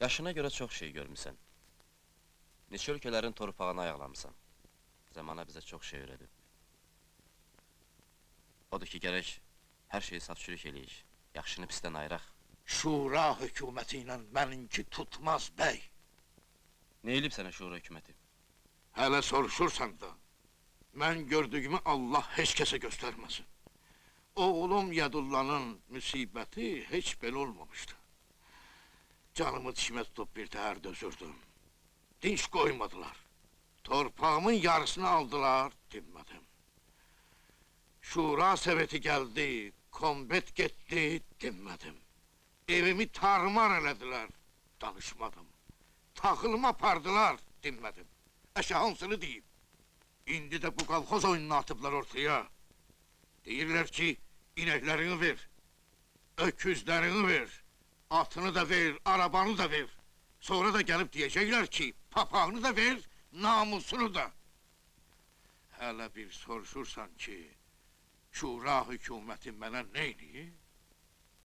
Yaşına göre çok şey görmüşsən. Neçə ölkələrin torpağını ayaqlamısan. Zamana bize çok şey öğredib. Odur ki, gərək hər şeyi saf-çürük eləyik. Yaxşını pisdən ayıraq. Şura hökuməti ilə məninki tutmaz bəy. Ne elib sənə şura hökuməti? Hələ soruşursan da, mən gördüyümü Allah heç kəsə göstərməsin. Oğlum Yadullanın müsibəti heç belə olmamışdı. Canımı dişimə tutub bir təhər dözürdüm. Dinç qoymadılar. Torpağımın yarısını aldılar, dinmədim. Şura seveti gəldi, kombet getdi, dinmədim. Evimi tarmar elədilər, danışmadım. Taxılımı apardılar, dinmədim. Əşə hansını deyim? İndi də bu qalxoz oyununu atıblar ortaya. Deyirlər ki, inəklərini ver, öküzlərini ver, atını da ver, arabanı da ver. Sonra da gəlib deyəcəklər ki, papağını da ver, namusunu da. Hələ bir soruşursan ki, Şura hökuməti mənə neyniyir?